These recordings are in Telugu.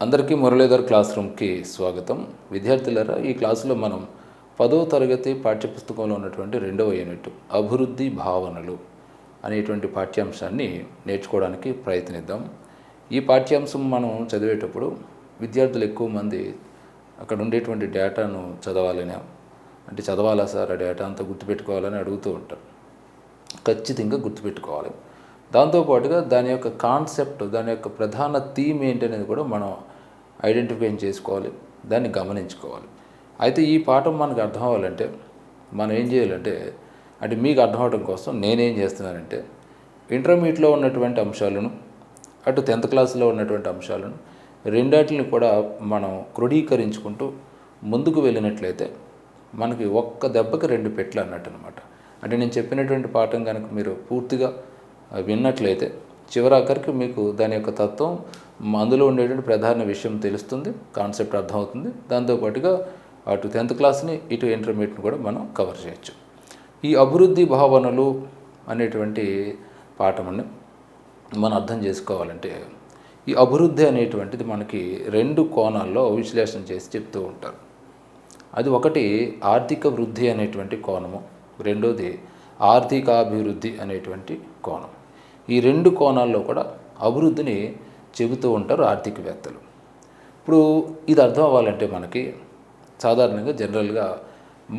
అందరికీ మురళీధర్ క్లాస్ రూమ్కి స్వాగతం. విద్యార్థులారా, ఈ క్లాసులో మనం 10వ తరగతి పాఠ్యపుస్తకంలో ఉన్నటువంటి 2వ యూనిట్ అభివృద్ధి భావనలు అనేటువంటి పాఠ్యాంశాన్ని నేర్చుకోవడానికి ప్రయత్నిద్దాం. ఈ పాఠ్యాంశం మనం చదివేటప్పుడు విద్యార్థులు ఎక్కువ మంది అక్కడ ఉండేటువంటి డేటాను చదవాలని, అంటే చదవాలా సార్, ఆ డేటా అంతా గుర్తుపెట్టుకోవాలని అడుగుతూ ఉంటారు. ఖచ్చితంగా గుర్తుపెట్టుకోవాలి. దాంతోపాటుగా దాని యొక్క కాన్సెప్ట్, దాని యొక్క ప్రధాన థీమ్ ఏంటనేది కూడా మనం ఐడెంటిఫై చేసుకోవాలి, దాన్ని గమనించుకోవాలి. అయితే ఈ పాఠం మనకు అర్థం అవ్వాలంటే మనం ఏం చేయాలంటే, అంటే మీకు అర్థం అవడం కోసం నేనేం చేస్తున్నానంటే, ఇంటర్మీడియట్లో ఉన్నటువంటి అంశాలను, అటు 10th క్లాస్లో ఉన్నటువంటి అంశాలను రెండాటిని కూడా మనం క్రోడీకరించుకుంటూ ముందుకు వెళ్ళినట్లయితే మనకి ఒక్క దెబ్బకి 2 పెట్లు అన్నట్టు అనమాట. అంటే నేను చెప్పినటువంటి పాఠం కనుక మీరు పూర్తిగా విన్నట్లయితే చివరాఖరికి మీకు దాని యొక్క తత్వం, అందులో ఉండేటువంటి ప్రధాన విషయం తెలుస్తుంది, కాన్సెప్ట్ అర్థమవుతుంది. దాంతోపాటుగా అటు 10th క్లాస్ని ఇటు ఇంటర్మీడియట్ని కూడా మనం కవర్ చేయొచ్చు. ఈ అభివృద్ధి భావనలు అనేటువంటి పాఠముని మనం అర్థం చేసుకోవాలంటే, ఈ అభివృద్ధి అనేటువంటిది మనకి 2 కోణాల్లో విశ్లేషణ చేసి చెప్తూ ఉంటారు. అది ఒకటి ఆర్థిక వృద్ధి అనేటువంటి కోణము, రెండోది ఆర్థికాభివృద్ధి అనేటువంటి కోణం. ఈ 2 కోణాల్లో కూడా అభివృద్ధిని చెబుతూ ఉంటారు ఆర్థికవేత్తలు. ఇప్పుడు ఇది అర్థం అవ్వాలంటే మనకి సాధారణంగా జనరల్గా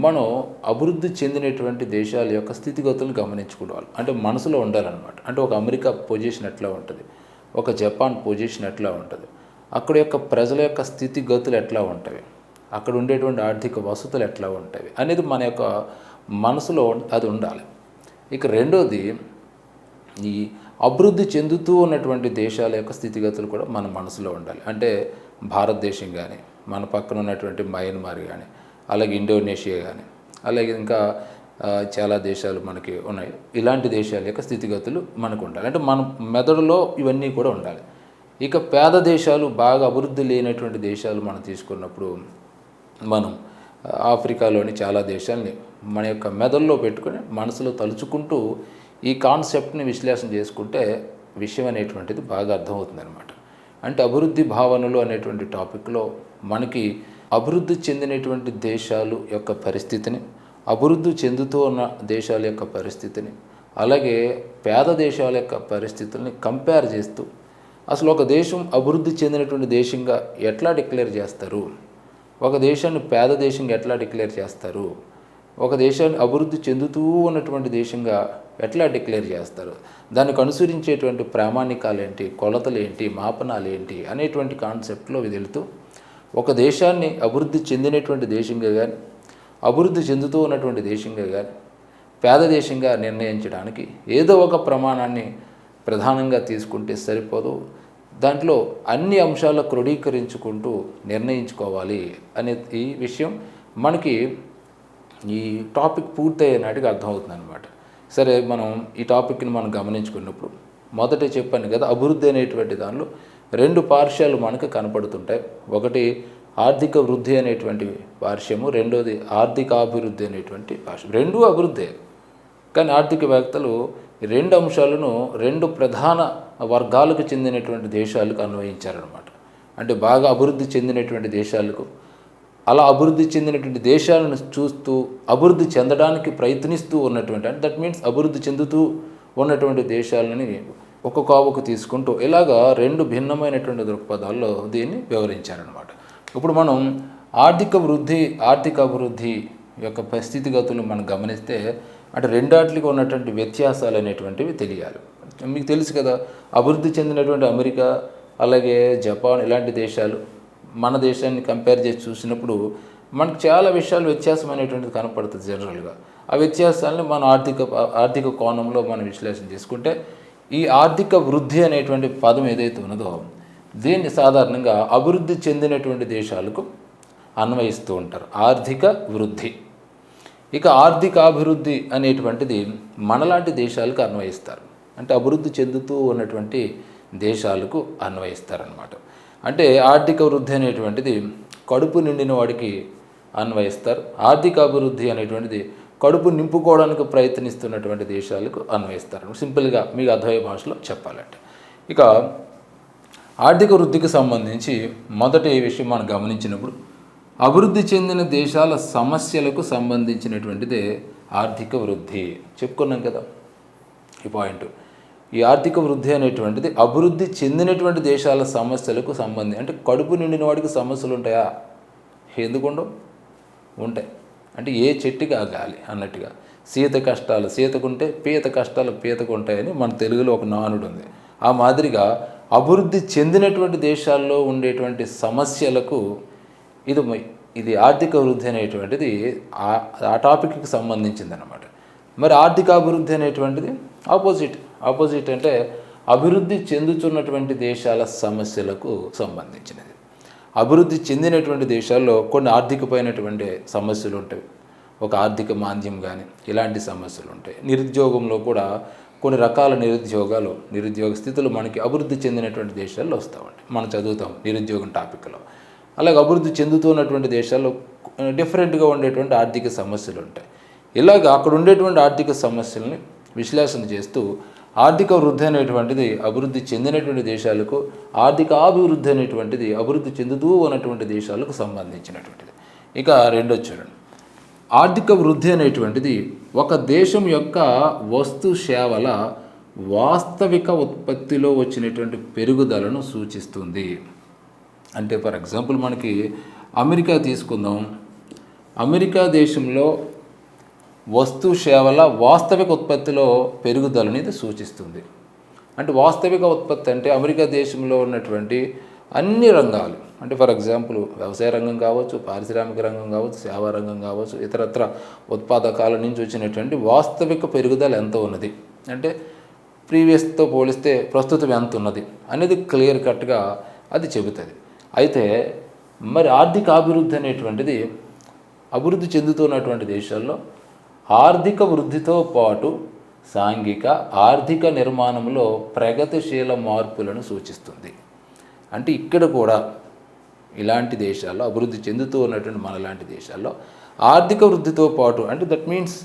మనం అభివృద్ధి చెందినటువంటి దేశాల యొక్క స్థితిగతులను గమనించుకోవాలి, అంటే మనసులో ఉండాలన్నమాట. అంటే ఒక అమెరికా పొజిషన్ ఎట్లా ఉంటుంది, ఒక జపాన్ పొజిషన్ ఎట్లా ఉంటుంది, అక్కడ యొక్క ప్రజల యొక్క స్థితిగతులు ఎట్లా ఉంటాయి, అక్కడ ఉండేటువంటి ఆర్థిక వసతులు ఎట్లా ఉంటాయి అనేది మన యొక్క మనసులో అది ఉండాలి. ఇక రెండోది, ఈ అభివృద్ధి చెందుతూ ఉన్నటువంటి దేశాల యొక్క స్థితిగతులు కూడా మన మనసులో ఉండాలి. అంటే భారతదేశం కానీ, మన పక్కన ఉన్నటువంటి మయన్మార్ కానీ, అలాగే ఇండోనేషియా కానీ, అలాగే ఇంకా చాలా దేశాలు మనకి ఉన్నాయి. ఇలాంటి దేశాల యొక్క స్థితిగతులు మనకు ఉండాలి, అంటే మన మెదడులో ఇవన్నీ కూడా ఉండాలి. ఇక పేద దేశాలు, బాగా అభివృద్ధి లేనటువంటి దేశాలు మనం తీసుకున్నప్పుడు మనం ఆఫ్రికాలోని చాలా దేశాలని మన యొక్క మెదడులో పెట్టుకొని మనసులో తలుచుకుంటూ ఈ కాన్సెప్ట్ని విశ్లేషణ చేసుకుంటే విషయం అనేటువంటిది బాగా అర్థమవుతుంది అనమాట. అంటే అభివృద్ధి భావనలు అనేటువంటి టాపిక్లో మనకి అభివృద్ధి చెందినటువంటి దేశాలు యొక్క పరిస్థితిని, అభివృద్ధి చెందుతూ ఉన్న దేశాల యొక్క పరిస్థితిని, అలాగే పేద దేశాల యొక్క పరిస్థితుల్ని కంపేర్ చేస్తూ అసలు ఒక దేశం అభివృద్ధి చెందినటువంటి దేశంగా ఎట్లా డిక్లేర్ చేస్తారు, ఒక దేశాన్ని పేద దేశంగా ఎట్లా డిక్లేర్ చేస్తారు, ఒక దేశాన్ని అభివృద్ధి చెందుతూ ఉన్నటువంటి దేశంగా ఎట్లా డిక్లేర్ చేస్తారు, దానికి అనుసరించేటువంటి ప్రామాణికాలు ఏంటి, కొలతలు ఏంటి, మాపనాలు ఏంటి అనేటువంటి కాన్సెప్ట్లో వెళ్తూ ఒక దేశాన్ని అభివృద్ధి చెందినటువంటి దేశంగా కానీ, అభివృద్ధి చెందుతూ ఉన్నటువంటి దేశంగా కానీ, పేద దేశంగా నిర్ణయించడానికి ఏదో ఒక ప్రమాణాన్ని ప్రధానంగా తీసుకుంటే సరిపోదు, దాంట్లో అన్ని అంశాల క్రోడీకరించుకుంటూ నిర్ణయించుకోవాలి అనే ఈ విషయం మనకి ఈ టాపిక్ పూర్తయ్యే నాటికి అర్థమవుతుంది అనమాట. సరే, మనం ఈ టాపిక్ని మనం గమనించుకున్నప్పుడు మొదట చెప్పాను కదా, అభివృద్ధి అనేటువంటి దానిలో 2 పార్శ్యాలు మనకు కనపడుతుంటాయి. ఒకటి ఆర్థిక వృద్ధి అనేటువంటి పార్శ్యము, రెండోది ఆర్థికాభివృద్ధి అనేటువంటి పార్శ్యం. 2 అభివృద్ధే, కానీ ఆర్థికవేత్తలు 2 అంశాలను 2 ప్రధాన వర్గాలకు చెందినటువంటి దేశాలకు అన్వయించారనమాట. అంటే బాగా అభివృద్ధి చెందినటువంటి దేశాలకు, అలా అభివృద్ధి చెందినటువంటి దేశాలను చూస్తూ అభివృద్ధి చెందడానికి ప్రయత్నిస్తూ ఉన్నటువంటి, అంటే దట్ మీన్స్ అభివృద్ధి చెందుతూ ఉన్నటువంటి దేశాలని ఒక కోవకు తీసుకుంటూ ఇలాగా 2 భిన్నమైనటువంటి దృక్పథాల్లో దీన్ని వివరించారనమాట. ఇప్పుడు మనం ఆర్థిక వృద్ధి, ఆర్థిక అభివృద్ధి యొక్క పరిస్థితిగతులు మనం గమనిస్తే, అంటే రెండాట్లకి ఉన్నటువంటి వ్యత్యాసాలు అనేటువంటివి తెలియాలి. మీకు తెలుసు కదా, అభివృద్ధి చెందినటువంటి అమెరికా, అలాగే జపాన్ ఇలాంటి దేశాలు మన దేశాన్ని కంపేర్ చేసి చూసినప్పుడు మనకు చాలా విషయాలు వ్యత్యాసం అనేటువంటిది కనపడుతుంది జనరల్గా. ఆ వ్యత్యాసాలని మనం ఆర్థిక కోణంలో మనం విశ్లేషణ చేసుకుంటే, ఈ ఆర్థిక వృద్ధి అనేటువంటి పదం ఏదైతే ఉన్నదో దీన్ని సాధారణంగా అభివృద్ధి చెందినటువంటి దేశాలకు అన్వయిస్తూ ఉంటారు, ఆర్థిక వృద్ధి. ఇక ఆర్థికాభివృద్ధి అనేటువంటిది మనలాంటి దేశాలకు అన్వయిస్తారు, అంటే అభివృద్ధి చెందుతూ ఉన్నటువంటి దేశాలకు అన్వయిస్తారనమాట. అంటే ఆర్థిక వృద్ధి అనేటువంటిది కడుపు నిండిన వాడికి అన్వయిస్తారు, ఆర్థిక అభివృద్ధి అనేటువంటిది కడుపు నింపుకోవడానికి ప్రయత్నిస్తున్నటువంటి దేశాలకు అన్వయిస్తారు. సింపుల్గా మీకు అర్థమయ్యే భాషలో చెప్పాలంటే, ఇక ఆర్థిక వృద్ధికి సంబంధించి మొదటి విషయం మనం గమనించినప్పుడు అభివృద్ధి చెందిన దేశాల సమస్యలకు సంబంధించినటువంటిదే ఆర్థిక వృద్ధి. చెప్పుకున్నాం కదా ఈ పాయింట్. ఈ ఆర్థిక వృద్ధి అనేటువంటిది అభివృద్ధి చెందినటువంటి దేశాల సమస్యలకు సంబంధించి, అంటే కడుపు నిండిన వాడికి సమస్యలు ఉంటాయా? ఎందుకుండవు? ఉంటాయి. అంటే ఏ చెట్టుకి ఆ గాలి అన్నట్టుగా సీత కష్టాలు సీతకుంటే పీత కష్టాలు పీతకు ఉంటాయని మన తెలుగులో ఒక నానుడు ఉంది. ఆ మాదిరిగా అభివృద్ధి చెందినటువంటి దేశాల్లో ఉండేటువంటి సమస్యలకు ఇది ఆర్థిక వృద్ధి అనేటువంటిది ఆ టాపిక్కి సంబంధించింది అన్నమాట. మరి ఆర్థిక అభివృద్ధి అనేటువంటిది ఆపోజిట్ అంటే అభివృద్ధి చెందుతున్నటువంటి దేశాల సమస్యలకు సంబంధించినది. అభివృద్ధి చెందినటువంటి దేశాల్లో కొన్ని ఆర్థికమైనటువంటి సమస్యలు ఉంటాయి. ఒక ఆర్థిక మాంద్యం కానీ ఇలాంటి సమస్యలు ఉంటాయి. నిరుద్యోగంలో కూడా కొన్ని రకాల నిరుద్యోగ స్థితులు మనకి అభివృద్ధి చెందినటువంటి దేశాల్లో వస్తూ ఉంటాయి. మనం చదువుతాం నిరుద్యోగం టాపిక్లో. అలాగే అభివృద్ధి చెందుతున్నటువంటి దేశాల్లో డిఫరెంట్గా ఉండేటువంటి ఆర్థిక సమస్యలు ఉంటాయి. ఇలాగ అక్కడ ఉండేటువంటి ఆర్థిక సమస్యల్ని విశ్లేషణ చేస్తూ ఆర్థిక వృద్ధి అనేటువంటిది అభివృద్ధి చెందినటువంటి దేశాలకు, ఆర్థిక అభివృద్ధి అనేటువంటిది అభివృద్ధి చెందుతూ ఉన్నటువంటి దేశాలకు సంబంధించినటువంటిది. ఇక రెండోది చూడండి, ఆర్థిక వృద్ధి అనేటువంటిది ఒక దేశం యొక్క వస్తు సేవల వాస్తవిక ఉత్పత్తిలో వచ్చినటువంటి పెరుగుదలను సూచిస్తుంది. అంటే ఫర్ ఎగ్జాంపుల్ మనకి అమెరికా తీసుకుందాం. అమెరికా దేశంలో వస్తు సేవల వాస్తవిక ఉత్పత్తిలో పెరుగుదలని ఇది సూచిస్తుంది. అంటే వాస్తవిక ఉత్పత్తి అంటే అమెరికా దేశంలో ఉన్నటువంటి అన్ని రంగాలు, అంటే ఫర్ ఎగ్జాంపుల్ వ్యవసాయ రంగం కావచ్చు, పారిశ్రామిక రంగం కావచ్చు, సేవా రంగం కావచ్చు, ఇతరత్ర ఉత్పాదకాల నుంచి వచ్చినటువంటి వాస్తవిక పెరుగుదల ఎంత ఉన్నది, అంటే ప్రీవియస్తో పోలిస్తే ప్రస్తుతం ఎంత ఉన్నది అనేది క్లియర్ కట్గా అది చెబుతుంది. అయితే మరి ఆర్థిక అభివృద్ధి అనేటువంటిది అభివృద్ధి చెందుతున్నటువంటి దేశాల్లో ఆర్థిక వృద్ధితో పాటు సాంఘిక ఆర్థిక నిర్మాణంలో ప్రగతిశీల మార్పులను సూచిస్తుంది. అంటే ఇక్కడ కూడా ఇలాంటి దేశాల్లో అభివృద్ధి చెందుతూ ఉన్నటువంటి మనలాంటి దేశాల్లో ఆర్థిక వృద్ధితో పాటు, అంటే దట్ మీన్స్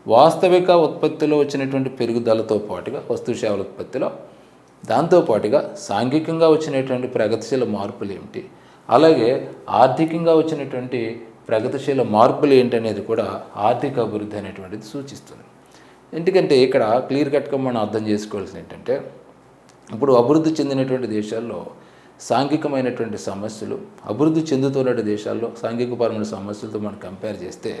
వాస్తవిక ఉత్పత్తిలో వచ్చినటువంటి పెరుగుదలతో పాటుగా వస్తు సేవల ఉత్పత్తిలో దాంతోపాటుగా సాంఘికంగా వచ్చినటువంటి ప్రగతిశీల మార్పులు ఏమిటి, అలాగే ఆర్థికంగా వచ్చినటువంటి ప్రగతిశీల మార్పులు ఏంటనేది కూడా ఆర్థిక అభివృద్ధి అనేటువంటిది సూచిస్తుంది. ఎందుకంటే ఇక్కడ క్లియర్ కట్గా మనం అర్థం చేసుకోవాల్సింది ఏంటంటే, ఇప్పుడు అభివృద్ధి చెందినటువంటి దేశాల్లో సాంఘికమైనటువంటి సమస్యలు అభివృద్ధి చెందుతున్న దేశాల్లో సాంఘికపరమైన సమస్యలతో మనం కంపేర్ చేస్తే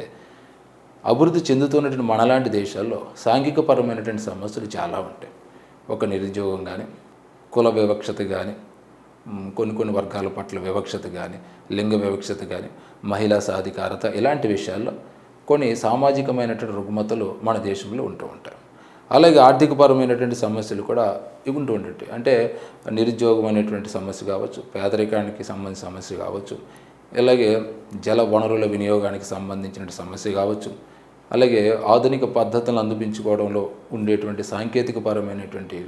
అభివృద్ధి చెందుతున్నటువంటి మనలాంటి దేశాల్లో సాంఘికపరమైనటువంటి సమస్యలు చాలా ఉంటాయి. ఒక నిరుద్యోగం కానీ, కుల వివక్షత కానీ, కొన్ని వర్గాల పట్ల వివక్షత కానీ, లింగ వివక్షత కానీ, మహిళా సాధికారత, ఇలాంటి విషయాల్లో కొన్ని సామాజికమైనటువంటి రుగ్మతలు మన దేశంలో ఉంటూ ఉంటాయి. అలాగే ఆర్థికపరమైనటువంటి సమస్యలు కూడా ఉంటూ ఉంటాయి. అంటే నిరుద్యోగం అనేటువంటి సమస్య కావచ్చు, పేదరికానికి సంబంధించిన సమస్య కావచ్చు, అలాగే జల వనరుల వినియోగానికి సంబంధించిన సమస్య కావచ్చు, అలాగే ఆధునిక పద్ధతులను అందిపించుకోవడంలో ఉండేటువంటి సాంకేతికపరమైనటువంటి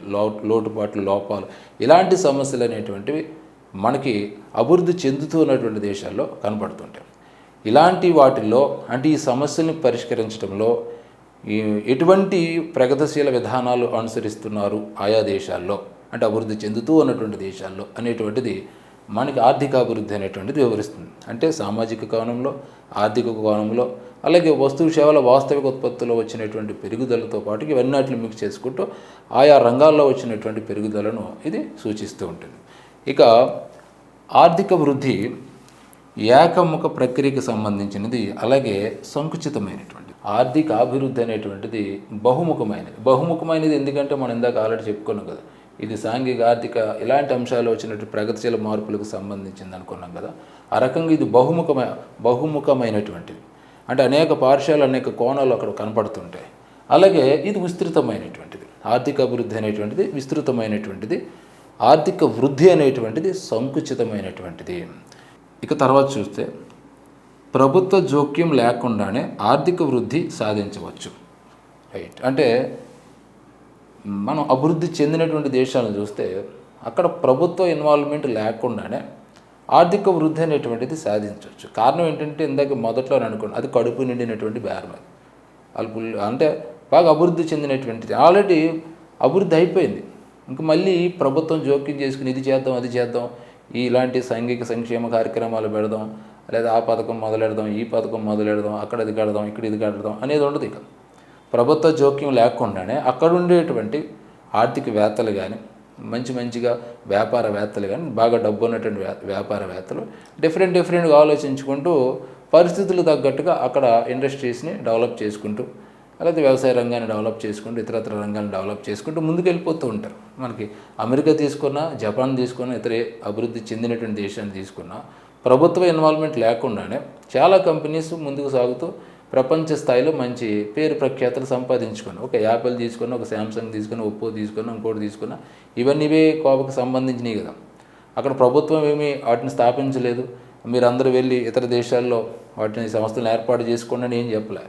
లోపాలు, ఇలాంటి సమస్యలు అనేటువంటివి మనకి అభివృద్ధి చెందుతున్నటువంటి దేశాల్లో కనపడుతుంటాయి. ఇలాంటి వాటిల్లో అంటే ఈ సమస్యల్ని పరిష్కరించడంలో ఎటువంటి ప్రగతిశీల విధానాలు అనుసరిస్తున్నారు ఆయా దేశాల్లో, అంటే అభివృద్ధి చెందుతూ ఉన్నటువంటి దేశాల్లో అనేటువంటిది మనకి ఆర్థిక అభివృద్ధి అనేటువంటిది వివరిస్తుంది. అంటే సామాజిక కోణంలో, ఆర్థిక కోణంలో, అలాగే వస్తువు సేవల వాస్తవిక ఉత్పత్తిలో వచ్చినటువంటి పెరుగుదలతో పాటు ఇవన్నిటిని మిక్స్ చేసుకుంటూ ఆయా రంగాల్లో వచ్చినటువంటి పెరుగుదలను ఇది సూచిస్తూ ఉంటుంది. ఇక ఆర్థిక వృద్ధి ఏకముఖ ప్రక్రియకి సంబంధించినది, అలాగే సంకుచితమైనటువంటి. ఆర్థిక అభివృద్ధి అనేటువంటిది బహుముఖమైనది ఎందుకంటే మనం ఇందాక ఆల్రెడీ చెప్పుకున్నాం కదా, ఇది సాంఘిక ఆర్థిక ఇలాంటి అంశాలు వచ్చినట్టు ప్రగతిశీల మార్పులకు సంబంధించింది అనుకున్నాం కదా. ఆ రకంగా ఇది బహుముఖమైనటువంటిది. అంటే అనేక పార్శ్వాలు, అనేక కోణాలు అక్కడ కనపడుతుంటాయి. అలాగే ఇది విస్తృతమైనటువంటిది. ఆర్థిక అభివృద్ధి అనేటువంటిది విస్తృతమైనటువంటిది, ఆర్థిక వృద్ధి అనేటువంటిది సంకుచితమైనటువంటిది. ఇక తర్వాత చూస్తే ప్రభుత్వ జోక్యం లేకుండానే ఆర్థిక వృద్ధి సాధించవచ్చు. రైట్. అంటే మనం అభివృద్ధి చెందినటువంటి దేశాలను చూస్తే అక్కడ ప్రభుత్వ ఇన్వాల్వ్మెంట్ లేకుండానే ఆర్థిక వృద్ధి అనేటువంటిది సాధించవచ్చు. కారణం ఏంటంటే ఇందాక మొదట్లో అనుకోండి, అది కడుపు నిండినటువంటి బేరం. అది అంటే బాగా అభివృద్ధి చెందినటువంటిది, ఆల్రెడీ అభివృద్ధి అయిపోయింది. ఇంక మళ్ళీ ప్రభుత్వం జోక్యం చేసుకుని ఇది చేద్దాం అది చేద్దాం, ఇలాంటి సాంఘిక సంక్షేమ కార్యక్రమాలు పెడదాం, లేదా ఆ పథకం మొదలెడదాం, ఈ పథకం మొదలెడదాం, అక్కడ ఇది కడదాం, ఇక్కడ ఇది కడదాం అనేది ఉండదు. ఇక ప్రభుత్వ జోక్యం లేకుండానే అక్కడ ఉండేటువంటి ఆర్థికవేత్తలు కానీ, మంచిగా వ్యాపారవేత్తలు కానీ, బాగా డబ్బు ఉన్నటువంటి వ్యాపారవేత్తలు డిఫరెంట్గా ఆలోచించుకుంటూ పరిస్థితులు తగ్గట్టుగా అక్కడ ఇండస్ట్రీస్ని డెవలప్ చేసుకుంటూ, అలాగే వ్యవసాయ రంగాన్ని డెవలప్ చేసుకుంటూ, ఇతరత్ర రంగాన్ని డెవలప్ చేసుకుంటూ ముందుకు వెళ్ళిపోతూ ఉంటారు. మనకి అమెరికా తీసుకున్నా, జపాన్ తీసుకున్నా, ఇతర అభివృద్ధి చెందినటువంటి దేశాన్ని తీసుకున్నా ప్రభుత్వ ఇన్వాల్వ్మెంట్ లేకుండానే చాలా కంపెనీస్ ముందుకు సాగుతూ ప్రపంచ స్థాయిలో మంచి పేరు ప్రఖ్యాతలు సంపాదించుకుని, ఒక యాపిల్ తీసుకున్నా, ఒక శాంసంగ్ తీసుకున్నా, ఒప్పో తీసుకున్నా, ఇంకోటి తీసుకున్నా, ఇవన్నీ ఇవే కోపకు సంబంధించినవి కదా. అక్కడ ప్రభుత్వం ఏమీ వాటిని స్థాపించలేదు. మీరు అందరూ వెళ్ళి ఇతర దేశాల్లో వాటిని సంస్థలను ఏర్పాటు చేసుకోండి అని ఏం చెప్పలే.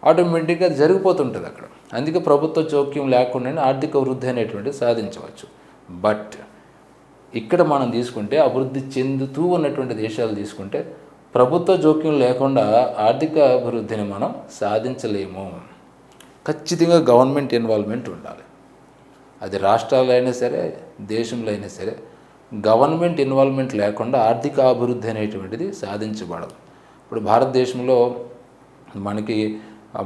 ఆటోమేటిక్గా అది జరిగిపోతుంటుంది అక్కడ. అందుకే ప్రభుత్వ జోక్యం లేకుండానే ఆర్థిక వృద్ధి అనేటువంటిది సాధించవచ్చు. బట్ ఇక్కడ మనం తీసుకుంటే అభివృద్ధి చెందుతూ ఉన్నటువంటి దేశాలు తీసుకుంటే ప్రభుత్వ జోక్యం లేకుండా ఆర్థిక అభివృద్ధిని మనం సాధించలేము. ఖచ్చితంగా గవర్నమెంట్ ఇన్వాల్వ్మెంట్ ఉండాలి. అది రాష్ట్రాల్లో అయినా సరే, దేశంలో అయినా సరే, గవర్నమెంట్ ఇన్వాల్వ్మెంట్ లేకుండా ఆర్థిక అభివృద్ధి అనేటువంటిది సాధించబడదు. ఇప్పుడు భారతదేశంలో మనకి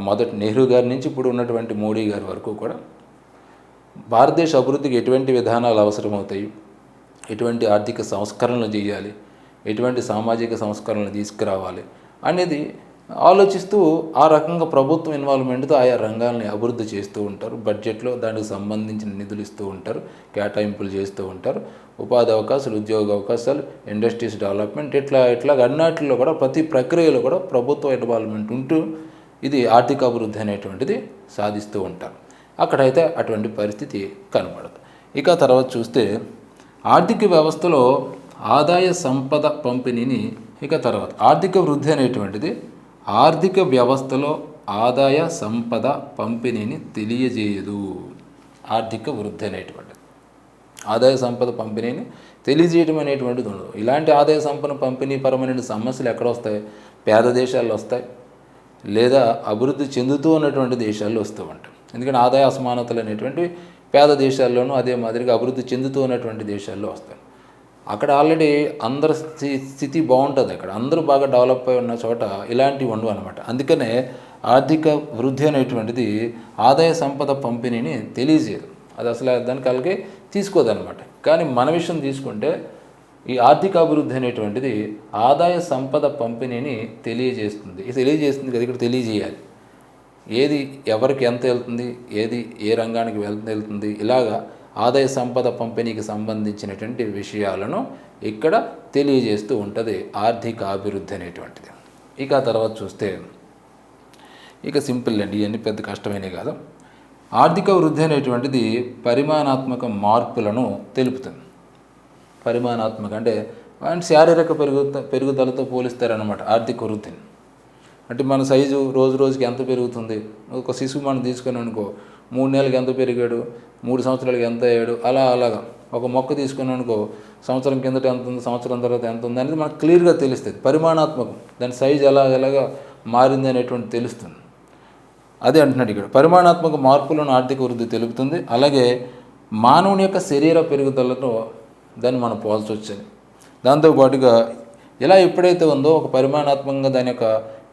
మొదటి నెహ్రూ గారి నుంచి ఇప్పుడు ఉన్నటువంటి మోడీ గారి వరకు కూడా భారతదేశ అభివృద్ధికి ఎటువంటి విధానాలు అవసరమవుతాయి, ఎటువంటి ఆర్థిక సంస్కరణలు చేయాలి, ఎటువంటి సామాజిక సంస్కరణలు తీసుకురావాలి అనేది ఆలోచిస్తూ ఆ రకంగా ప్రభుత్వం ఇన్వాల్వ్మెంట్తో ఆయా రంగాల్ని అభివృద్ధి చేస్తూ ఉంటారు. బడ్జెట్లో దానికి సంబంధించిన నిధులు ఇస్తూ ఉంటారు, కేటాయింపులు చేస్తూ ఉంటారు. ఉపాధి అవకాశాలు, ఉద్యోగ అవకాశాలు, ఇండస్ట్రీస్ డెవలప్మెంట్, ఇట్లా అన్నిటిలో కూడా ప్రతి ప్రక్రియలో కూడా ప్రభుత్వ ఇన్వాల్వ్మెంట్ ఉంటూ ఇది ఆర్థిక అభివృద్ధి అనేటువంటిది సాధిస్తూ ఉంటారు. అక్కడైతే అటువంటి పరిస్థితి కనబడదు. ఇక తర్వాత చూస్తే ఆర్థిక వ్యవస్థలో ఆదాయ సంపద పంపిణీని, ఇక తర్వాత ఆర్థిక వృద్ధి అనేటువంటిది ఆర్థిక వ్యవస్థలో ఆదాయ సంపద పంపిణీని తెలియజేయదు. ఆర్థిక వృద్ధి అనేటువంటిది ఆదాయ సంపద పంపిణీని తెలియజేయడం అనేటువంటిది ఉండదు. ఇలాంటి ఆదాయ సంపద పంపిణీ పరమైన సమస్యలు ఎక్కడ వస్తాయి? పేద దేశాల్లో వస్తాయి, లేదా అభివృద్ధి చెందుతూ ఉన్నటువంటి దేశాల్లో వస్తూ ఉంటాయి. ఎందుకంటే ఆదాయ అసమానతలు అనేటువంటివి పేద దేశాల్లోనూ అదే మాదిరిగా అభివృద్ధి చెందుతూ ఉన్నటువంటి దేశాల్లో వస్తాయి. అక్కడ ఆల్రెడీ అందరి స్థితి బాగుంటుంది. అక్కడ అందరూ బాగా డెవలప్ అయి ఉన్న చోట ఇలాంటివి ఉండవు అనమాట. అందుకనే ఆర్థిక వృద్ధి అనేటువంటిది ఆదాయ సంపద పంపిణీని తెలియజేయదు. అది అసలు దానికి అలాగే తీసుకోదన్నమాట. కానీ మన విషయం తీసుకుంటే ఈ ఆర్థిక అభివృద్ధి అనేటువంటిది ఆదాయ సంపద పంపిణీని తెలియజేస్తుంది. ఇది తెలియజేస్తుంది కదా, ఇక్కడ తెలియజేయాలి. ఏది ఎవరికి ఎంత వెళ్తుంది, ఏది ఏ రంగానికి వెళ్తుంది, ఇలాగా ఆదాయ సంపద పంపిణీకి సంబంధించినటువంటి విషయాలను ఇక్కడ తెలియజేస్తూ ఉంటుంది ఆర్థిక అభివృద్ధి అనేటువంటిది. ఇక తర్వాత చూస్తే ఇక సింపుల్ అండి, ఇవన్నీ పెద్ద కష్టమైనవి కాదు. ఆర్థిక వృద్ధి అనేటువంటిది పరిమాణాత్మక మార్పులను తెలుపుతుంది. పరిమాణాత్మక అంటే శారీరక పెరుగుదలతో పోలిస్తారనమాట ఆర్థిక వృద్ధిని. అంటే మన సైజు రోజు రోజుకి ఎంత పెరుగుతుంది, ఒక శిశువు మనం తీసుకొని అనుకో, 3 నెలలకి ఎంత పెరిగాడు, 3 సంవత్సరాలకి ఎంత అయ్యాడు, అలాగా. ఒక మొక్క తీసుకొని అనుకో, సంవత్సరం కిందట ఎంత ఉంది, సంవత్సరం తర్వాత ఎంత ఉంది అనేది మనకు క్లియర్గా తెలుస్తుంది. పరిమాణాత్మకం, దాని సైజు ఎలాగా మారింది అనేటువంటి తెలుస్తుంది. అదే అంటున్నాడు ఇక్కడ, పరిమాణాత్మక మార్పులను ఆర్థిక వృద్ధి తెలుపుతుంది. అలాగే మానవుని యొక్క శరీర పెరుగుదలతో దాన్ని మనం పోల్చొచ్చని. దాంతోపాటుగా ఇలా ఎప్పుడైతే ఉందో ఒక పరిమాణాత్మకంగా దాని యొక్క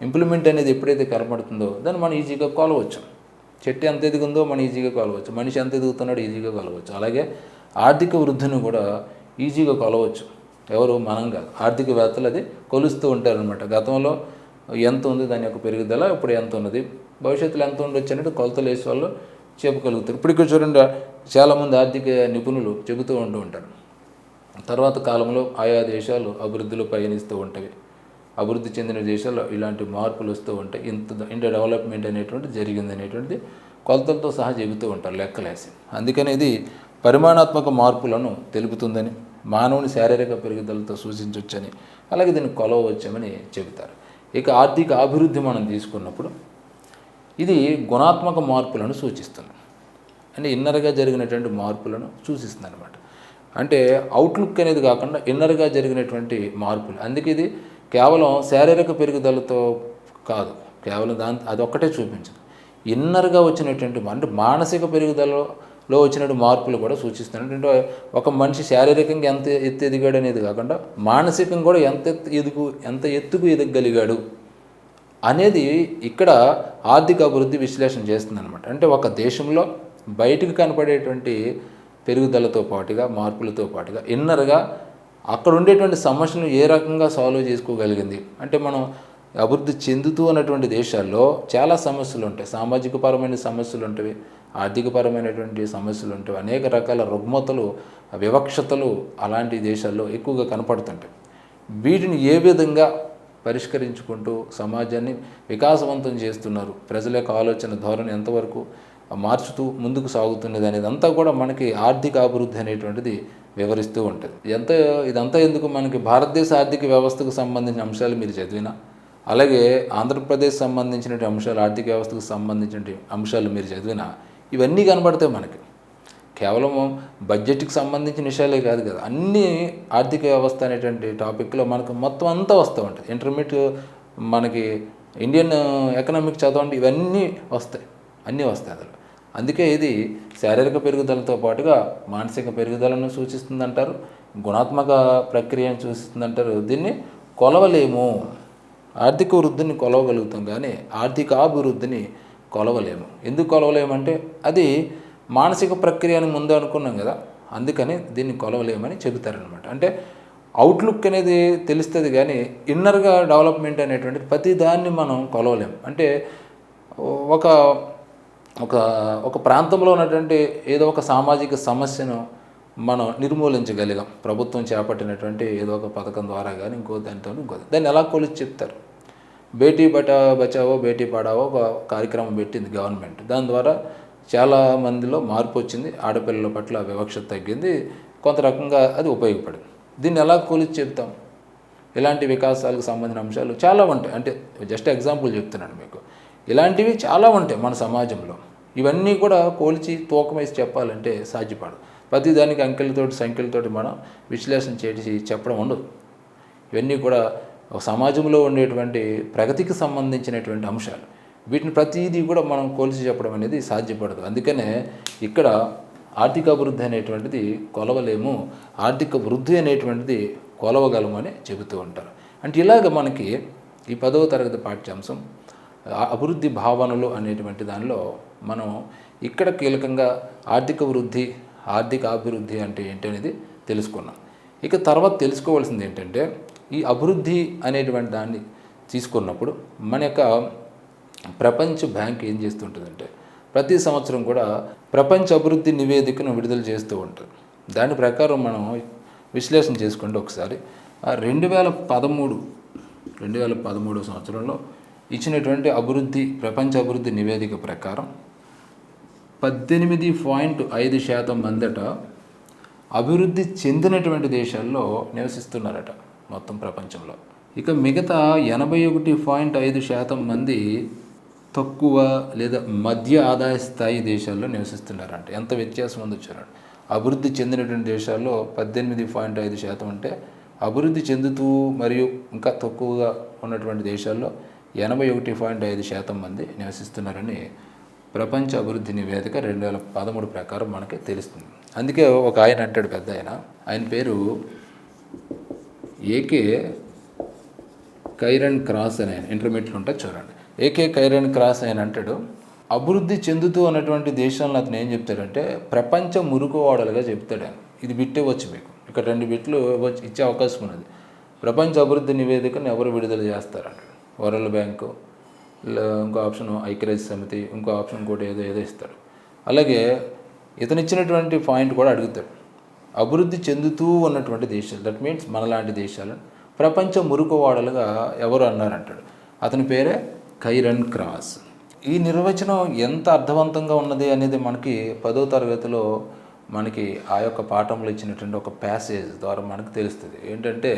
ఇంప్లిమెంట్ అనేది ఎప్పుడైతే కనబడుతుందో దాన్ని మనం ఈజీగా కొలవచ్చు. చెట్టు ఎంత ఎదిగిందో మనం ఈజీగా కొలవచ్చు, మనిషి ఎంత ఎదుగుతున్నాడో ఈజీగా కొలవచ్చు. అలాగే ఆర్థిక వృద్ధిని కూడా ఈజీగా కొలవచ్చు. ఎవరు? మనం కాదు, ఆర్థికవేత్తలు అది కొలుస్తూ ఉంటారనమాట. గతంలో ఎంత ఉంది దాని యొక్క పెరుగుదల, ఇప్పుడు ఎంత ఉన్నది, భవిష్యత్తులో ఎంత ఉండొచ్చు అనేది కొలతలు వేసే వాళ్ళు చెప్పగలుగుతారు. ఇప్పుడు ఇక్కడ చూడండి, చాలామంది ఆర్థిక నిపుణులు చెబుతూ ఉంటారు. తర్వాత కాలంలో ఆయా దేశాలు అభివృద్ధిలో పయనిస్తూ ఉంటాయి, అభివృద్ధి చెందిన దేశాల్లో ఇలాంటి మార్పులు వస్తూ ఉంటాయి, ఇంత డెవలప్మెంట్ అనేటువంటి జరిగింది అనేటువంటిది కొలతలతో సహా చెబుతూ ఉంటారు లెక్కలేసి. అందుకని ఇది పరిమాణాత్మక మార్పులను తెలుపుతుందని, మానవుని శారీరక పెరుగుదలతో సూచించవచ్చని, అలాగే దీన్ని కొలవవచ్చని చెబుతారు. ఇక ఆర్థిక అభివృద్ధి మనం తీసుకున్నప్పుడు ఇది గుణాత్మక మార్పులను సూచిస్తుంది. అంటే ఇన్నర్గా జరిగినటువంటి మార్పులను సూచిస్తుంది అనమాట. అంటే అవుట్లుక్ అనేది కాకుండా ఇన్నర్గా జరిగినటువంటి మార్పులు. అందుకే ఇది కేవలం శారీరక పెరుగుదలతో కాదు, కేవలం అదొక్కటే చూపించదు. ఇన్నర్గా వచ్చినటువంటి అంటే మానసిక పెరుగుదలలో వచ్చినట్టు మార్పులు కూడా సూచిస్తున్నాడు. అంటే ఒక మనిషి శారీరకంగా ఎంత ఎత్తు ఎదిగాడు అనేది కాకుండా మానసికంగా కూడా ఎంత ఎత్తుకు ఎదగగలిగాడు అనేది ఇక్కడ ఆర్థిక అభివృద్ధి విశ్లేషణ చేస్తుందన్నమాట. అంటే ఒక దేశంలో బయటకు కనపడేటువంటి పెరుగుదలతో పాటుగా మార్పులతో పాటుగా ఇన్నర్గా అక్కడ ఉండేటువంటి సమస్యలను ఏ రకంగా సాల్వ్ చేసుకోగలిగింది. అంటే మనం అభివృద్ధి చెందుతూ ఉన్నటువంటి దేశాల్లో చాలా సమస్యలు ఉంటాయి. సామాజికపరమైన సమస్యలు ఉంటాయి, ఆర్థికపరమైనటువంటి సమస్యలు ఉంటాయి, అనేక రకాల రుగ్మతలు, వివక్షతలు అలాంటి దేశాల్లో ఎక్కువగా కనపడుతుంటాయి. వీటిని ఏ విధంగా పరిష్కరించుకుంటూ సమాజాన్ని వికాసవంతం చేస్తున్నారు, ప్రజల యొక్క ఆలోచన ధోరణి ఎంతవరకు మార్చుతూ ముందుకు సాగుతున్నది అనేది అంతా కూడా మనకి ఆర్థిక అభివృద్ధి అనేటువంటిది వివరిస్తూ ఉంటుంది. ఇదంతా ఎందుకు మనకి భారతదేశ ఆర్థిక వ్యవస్థకు సంబంధించిన అంశాలు మీరు చదివినా, అలాగే ఆంధ్రప్రదేశ్ సంబంధించిన అంశాలు, ఆర్థిక వ్యవస్థకు సంబంధించిన అంశాలు మీరు చదివినా ఇవన్నీ కనబడతాయి మనకి. కేవలం బడ్జెట్కి సంబంధించిన విషయాలే కాదు కదా, అన్నీ ఆర్థిక వ్యవస్థ అనేటువంటి టాపిక్లో మనకు మొత్తం అంతా వస్తూ ఉంటుంది. ఇంటర్మీడియట్ మనకి ఇండియన్ ఎకనామిక్ చదవండి, ఇవన్నీ వస్తాయి, అన్నీ వస్తాయి అందులో. అందుకే ఇది శారీరక పెరుగుదలతో పాటుగా మానసిక పెరుగుదలను సూచిస్తుందంటారు, గుణాత్మక ప్రక్రియను సూచిస్తుందంటారు. దీన్ని కొలవలేము. ఆర్థిక వృద్ధిని కొలవగలుగుతాం కానీ ఆర్థిక అభివృద్ధిని కొలవలేము. ఎందుకు కొలవలేమంటే అది మానసిక ప్రక్రియ అని ముందు అనుకున్నాం కదా, అందుకని దీన్ని కొలవలేమని చెబుతారనమాట. అంటే అవుట్లుక్ అనేది తెలుస్తుంది కానీ ఇన్నర్గా డెవలప్మెంట్ అనేటువంటిది ప్రతి దాన్ని మనం కొలవలేము. అంటే ఒక ఒక ఒక ప్రాంతంలో ఉన్నటువంటి ఏదో ఒక సామాజిక సమస్యను మనం నిర్మూలించగలిగాం ప్రభుత్వం చేపట్టినటువంటి ఏదో ఒక పథకం ద్వారా కానీ దాన్ని ఎలా కొలిచి చెప్తారు. బేటీ బచావో బేటీ పడావో ఒక కార్యక్రమం పెట్టింది గవర్నమెంట్. దాని ద్వారా చాలా మందిలో మార్పు వచ్చింది, ఆడపిల్లల పట్ల వివక్షత తగ్గింది, కొంత రకంగా అది ఉపయోగపడింది. దీన్ని ఎలా కొలిచి చెప్తాం? ఇలాంటి వికాసాలకు సంబంధించిన అంశాలు చాలా ఉంటాయి. అంటే జస్ట్ ఎగ్జాంపుల్ చెప్తున్నాను మీకు. ఇలాంటివి చాలా ఉంటాయి మన సమాజంలో. ఇవన్నీ కూడా కోల్చి తూకం వేసి చెప్పాలంటే సాధ్యపడదు. ప్రతిదానికి సంఖ్యలతోటి మనం విశ్లేషణ చేసి చెప్పడం ఉండదు. ఇవన్నీ కూడా సమాజంలో ఉండేటువంటి ప్రగతికి సంబంధించినటువంటి అంశాలు. వీటిని ప్రతిదీ కూడా మనం కోల్చి చెప్పడం అనేది సాధ్యపడదు. అందుకనే ఇక్కడ ఆర్థిక అభివృద్ధి అనేటువంటిది కొలవలేము, ఆర్థిక వృద్ధి అనేటువంటిది కొలవగలము అని చెబుతూ ఉంటారు. అంటే ఇలాగ మనకి ఈ 10వ తరగతి పాఠ్యాంశం అభివృద్ధి భావనలు అనేటువంటి దానిలో మనం ఇక్కడ కీలకంగా ఆర్థిక వృద్ధి, ఆర్థిక అభివృద్ధి అంటే ఏంటి అనేది తెలుసుకున్నాం. ఇక తర్వాత తెలుసుకోవాల్సింది ఏంటంటే ఈ అభివృద్ధి అనేటువంటి దాన్ని తీసుకున్నప్పుడు మన యొక్క ప్రపంచ బ్యాంక్ ఏం చేస్తుంటుందంటే ప్రతి సంవత్సరం కూడా ప్రపంచ అభివృద్ధి నివేదికను విడుదల చేస్తూ ఉంటుంది. దాని ప్రకారం మనం విశ్లేషణ చేసుకుంటే ఒకసారి 2013 సంవత్సరంలో ఇచ్చినటువంటి ప్రపంచ అభివృద్ధి నివేదిక ప్రకారం 18.5% మందట అభివృద్ధి చెందినటువంటి దేశాల్లో నివసిస్తున్నారట మొత్తం ప్రపంచంలో. ఇక మిగతా 81.5% మంది తక్కువ లేదా మధ్య ఆదాయ స్థాయి దేశాల్లో నివసిస్తున్నారంట. ఎంత వ్యత్యాసం ఉందో చూడండి. అభివృద్ధి చెందినటువంటి దేశాల్లో 18.5% అంటే అభివృద్ధి చెందుతూ మరియు ఇంకా తక్కువగా ఉన్నటువంటి దేశాల్లో 81.5% మంది నివసిస్తున్నారని ప్రపంచ అభివృద్ధి నివేదిక 2013 ప్రకారం మనకి తెలుస్తుంది. అందుకే ఒక ఆయన అంటాడు, పెద్ద ఆయన పేరు ఏకే కైరన్ క్రాస్ అని ఆయన ఇంటర్మీడియట్లో ఉంటుంది చూడండి. ఏకే కైరన్ క్రాస్ ఆయన అంటాడు, అభివృద్ధి చెందుతూ ఉన్నటువంటి దేశాలను అతను ఏం చెప్తాడంటే ప్రపంచ మురుగువాడలుగా చెప్తాడు ఆయన. ఇది బిట్టివ్వచ్చు మీకు, ఇక్కడ 2 బిట్లు ఇచ్చే అవకాశం ఉన్నది. ప్రపంచ అభివృద్ధి నివేదికను ఎవరు విడుదల చేస్తారంటాడు. వరల్డ్ బ్యాంకు, ఇంకో ఆప్షన్ ఐక్యరాజ్య సమితి, ఇంకో ఆప్షన్ ఇంకోటి ఏదో ఇస్తాడు. అలాగే ఇతను ఇచ్చినటువంటి పాయింట్ కూడా అడుగుతాడు, అభివృద్ధి చెందుతూ ఉన్నటువంటి దేశాలు, దట్ మీన్స్ మనలాంటి దేశాలను ప్రపంచ మురుగువాడలుగా ఎవరు అన్నారంటాడు. అతని పేరే కైరన్ క్రాస్. ఈ నిర్వచనం ఎంత అర్థవంతంగా ఉన్నది అనేది మనకి 10వ తరగతిలో మనకి ఆ యొక్క పాఠంలో ఇచ్చినటువంటి ఒక ప్యాసేజ్ ద్వారా మనకు తెలుస్తుంది. ఏంటంటే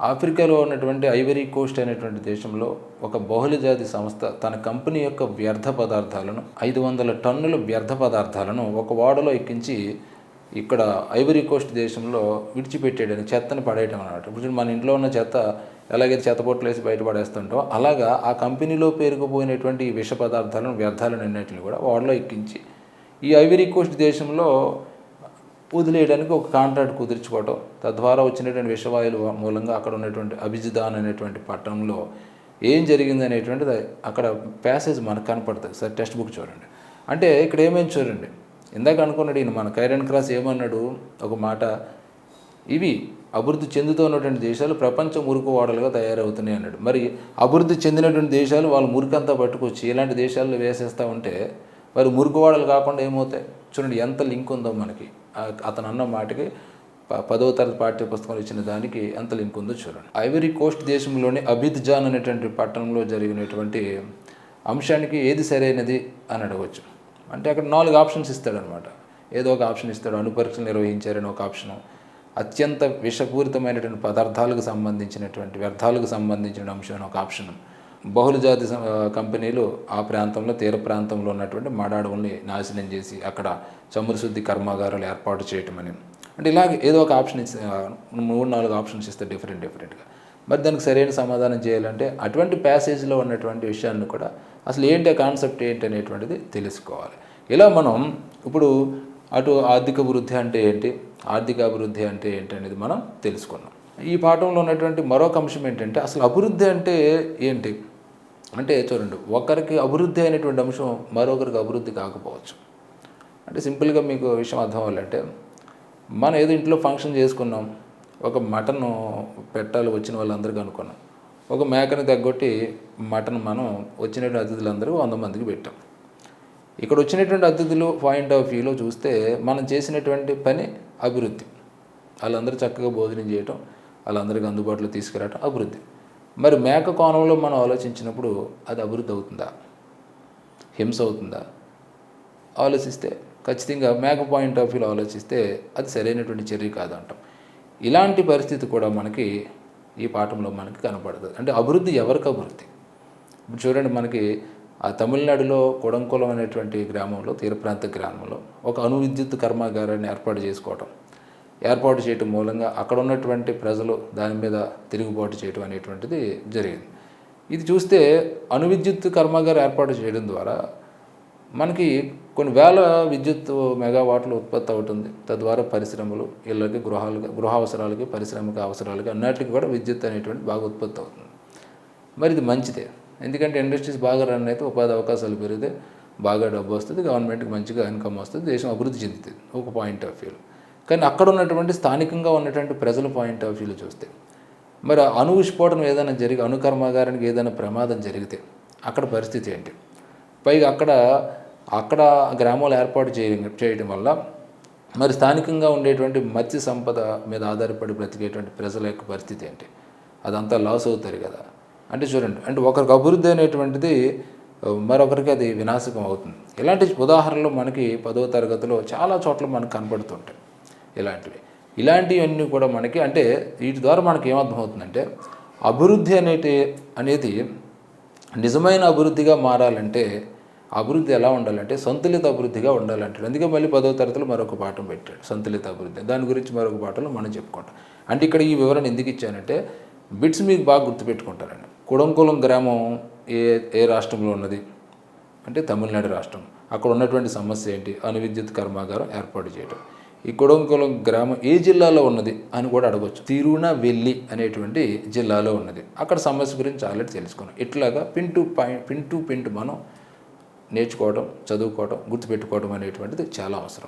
ఆఫ్రికాలో ఉన్నటువంటి ఐవరీ కోస్ట్ అనేటువంటి దేశంలో ఒక బహుళజాతి సంస్థ తన కంపెనీ యొక్క వ్యర్థ పదార్థాలను 500 టన్నుల వ్యర్థ పదార్థాలను ఒక ఓడలో ఎక్కించి ఇక్కడ ఐవరీ కోస్ట్ దేశంలో విడిచిపెట్టేయడం, చెత్తని పడేయటం అన్నమాట. ఇప్పుడు మన ఇంట్లో ఉన్న చెత్త ఎలాగైతే చెత్తపొట్లు వేసి బయట పడేస్తుంటో అలాగా ఆ కంపెనీలో పేరుకుపోయినటువంటి విష పదార్థాలను, వ్యర్థాలను అన్నింటిని కూడా ఓడలో ఎక్కించి ఈ ఐవరీ కోస్ట్ దేశంలో వదిలేయడానికి ఒక కాంట్రాక్ట్ కుదుర్చుకోవటం, తద్వారా వచ్చినటువంటి విషవాయువుల మూలంగా అక్కడ ఉన్నటువంటి అభిజిదాన్ అనేటువంటి పట్టణంలో ఏం జరిగింది అనేటువంటిది అక్కడ ప్యాసేజ్ మనకు కనపడుతుంది. సార్ టెక్స్ట్ బుక్ చూడండి. అంటే ఇక్కడ ఏమేమి చూడండి, ఇందాక అనుకున్నాడు ఈయన మన కైరన్ క్రాస్ ఏమన్నాడు ఒక మాట, ఇవి అభివృద్ధి చెందుతున్నటువంటి దేశాలు ప్రపంచ మురికి ఓడలుగా తయారవుతున్నాయి అన్నాడు. మరి అభివృద్ధి చెందినటువంటి దేశాలు వాళ్ళు మురికంతా పట్టుకొచ్చి ఇలాంటి దేశాల్లో వేసేస్తూ ఉంటే మరి మురికి ఓడలు కాకుండా ఏమవుతాయి? చూడండి ఎంత లింక్ ఉందో మనకి అతను అన్న మాటకి 10వ తరగతి పాఠ్య పుస్తకంలో ఇచ్చిన దానికి ఎంత లింక్ ఉందో చూడండి. ఐవరీ కోస్ట్ దేశంలోని అభిజ్జాన్ అనేటువంటి పట్టణంలో జరిగినటువంటి అంశానికి ఏది సరైనది అని అడగవచ్చు. అంటే అక్కడ 4 ఆప్షన్స్ ఇస్తాడనమాట. ఏదో ఒక ఆప్షన్ ఇస్తాడు. అణుపరీక్షలు నిర్వహించారని ఒక ఆప్షను, అత్యంత విషపూరితమైనటువంటి పదార్థాలకు సంబంధించినటువంటి వ్యర్థాలకు సంబంధించిన అంశం ఒక ఆప్షన్, బహుళజాతి కంపెనీలు ఆ ప్రాంతంలో తీర ప్రాంతంలో ఉన్నటువంటి మడాడవుల్ని నాశనం చేసి అక్కడ చమురు శుద్ధి కర్మాగారాలు ఏర్పాటు చేయటం అని, అంటే ఇలాగ ఏదో ఒక ఆప్షన్ ఇస్తే 3-4 ఆప్షన్స్ ఇస్తే డిఫరెంట్గా. మరి దానికి సరైన సమాధానం చేయాలంటే అటువంటి ప్యాసేజ్లో ఉన్నటువంటి విషయాన్ని కూడా అసలు ఏంటి, ఆ కాన్సెప్ట్ ఏంటి అనేటువంటిది తెలుసుకోవాలి. ఇలా మనం ఇప్పుడు అటు ఆర్థిక వృద్ధి అంటే ఏంటి, ఆర్థిక అభివృద్ధి అంటే ఏంటి అనేది మనం తెలుసుకున్నాం. ఈ పాఠంలో ఉన్నటువంటి మరొక అంశం ఏంటంటే అసలు అభివృద్ధి అంటే ఏంటి అంటే చూడండి, ఒకరికి అభివృద్ధి అయినటువంటి అంశం మరొకరికి అభివృద్ధి కాకపోవచ్చు. అంటే సింపుల్గా మీకు విషయం అర్థం అవ్వాలంటే, మనం ఏదో ఇంట్లో ఫంక్షన్ చేసుకున్నాం, ఒక మటన్ పెట్టాలి వచ్చిన వాళ్ళందరికీ అనుకున్నాం, ఒక మేకని తగ్గొట్టి మటన్ మనం వచ్చినటువంటి అతిథులందరూ 100 మందికి పెట్టాం. ఇక్కడ వచ్చినటువంటి అతిథులు పాయింట్ ఆఫ్ వ్యూలో చూస్తే మనం చేసినటువంటి పని అభివృద్ధి, వాళ్ళందరూ చక్కగా భోజనం చేయటం, వాళ్ళందరికీ అందుబాటులో తీసుకురావటం అభివృద్ధి. మరి మేక కోణంలో మనం ఆలోచించినప్పుడు అది అభివృద్ధి అవుతుందా, హింస అవుతుందా? ఆలోచిస్తే ఖచ్చితంగా మేక పాయింట్ ఆఫ్ వ్యూలో ఆలోచిస్తే అది సరైనటువంటి చర్య కాదంటాం. ఇలాంటి పరిస్థితి కూడా మనకి ఈ పాఠంలో మనకి కనపడుతుంది. అంటే అభివృద్ధి ఎవరికి అభివృద్ధి? ఇప్పుడు చూడండి, మనకి ఆ తమిళనాడులో కొడంకులం అనేటువంటి గ్రామంలో, తీర ప్రాంత గ్రామంలో ఒక అణు విద్యుత్ కర్మాగారాన్ని ఏర్పాటు చేయటం మూలంగా అక్కడ ఉన్నటువంటి ప్రజలు దాని మీద తిరుగుబాటు చేయటం అనేటువంటిది జరిగింది. ఇది చూస్తే అణు విద్యుత్ కర్మాగారం ఏర్పాటు చేయడం ద్వారా మనకి కొన్ని వేల విద్యుత్ మెగావాట్లు ఉత్పత్తి అవుతుంది. తద్వారా పరిశ్రమలు, ఇళ్ళకి, గృహ అవసరాలకి, పారిశ్రామిక అవసరాలకి అన్నిటికీ కూడా విద్యుత్ అనేటువంటి బాగా ఉత్పత్తి అవుతుంది. మరి ఇది మంచిదే, ఎందుకంటే ఇండస్ట్రీస్ బాగా రన్ అయితే ఉపాధి అవకాశాలు పెరిగితే బాగా డబ్బు వస్తుంది, గవర్నమెంట్కి మంచిగా ఇన్కమ్ వస్తుంది, దేశం అభివృద్ధి చెందుతుంది ఒక పాయింట్ ఆఫ్ వ్యూలో. కానీ అక్కడ ఉన్నటువంటి స్థానికంగా ఉన్నటువంటి ప్రజల పాయింట్ ఆఫ్ వ్యూలో చూస్తే మరి అణు విస్ఫోటనం ఏదైనా జరిగి అణు కర్మాగారానికి ఏదైనా ప్రమాదం జరిగితే అక్కడ పరిస్థితి ఏంటి? పైగా అక్కడ గ్రామాలు ఏర్పాటు చేయడం వల్ల మరి స్థానికంగా ఉండేటువంటి మత్స్య సంపద మీద ఆధారపడి బ్రతికేటువంటి ప్రజల యొక్క పరిస్థితి ఏంటి? అదంతా లాస్ అవుతారు కదా. అంటే చూడండి, అంటే ఒకరికి అభివృద్ధి అనేటువంటిది మరొకరికి అది వినాశకం అవుతుంది. ఇలాంటి ఉదాహరణలు మనకి 10వ తరగతిలో చాలా చోట్ల మనకు కనపడుతుంటాయి. ఇలాంటివన్నీ కూడా మనకి, అంటే వీటి ద్వారా మనకి ఏమర్థమవుతుందంటే అభివృద్ధి అనేది నిజమైన అభివృద్ధిగా మారాలంటే అభివృద్ధి ఎలా ఉండాలంటే సంతులిత అభివృద్ధిగా ఉండాలంటాడు. అందుకే మళ్ళీ 10వ తరగతిలో మరొక పాఠం పెట్టాడు, సంతులిత అభివృద్ధి. దాని గురించి మరొక పాఠంలో మనం చెప్పుకుంటాం. అంటే ఇక్కడ ఈ వివరణ ఎందుకు ఇచ్చానంటే బిట్స్ మీకు బాగా గుర్తుపెట్టుకుంటారండి. కొడంకులం గ్రామం ఏ రాష్ట్రంలో ఉన్నది అంటే తమిళనాడు రాష్ట్రం. అక్కడ ఉన్నటువంటి సమస్య ఏంటి? అణు విద్యుత్ కర్మాగారం ఏర్పాటు చేయడం. ఈ కొడంకులం గ్రామం ఏ జిల్లాలో ఉన్నది అని కూడా అడగవచ్చు. తిరునెల్వేలి అనేటువంటి జిల్లాలో ఉన్నది. అక్కడ సమస్య గురించి ఆల్రెడీ తెలుసుకున్నాం. ఇట్లాగా పిన్ టు పిన్ మనం నేర్చుకోవడం, చదువుకోవడం, గుర్తుపెట్టుకోవడం అనేటువంటిది చాలా అవసరం.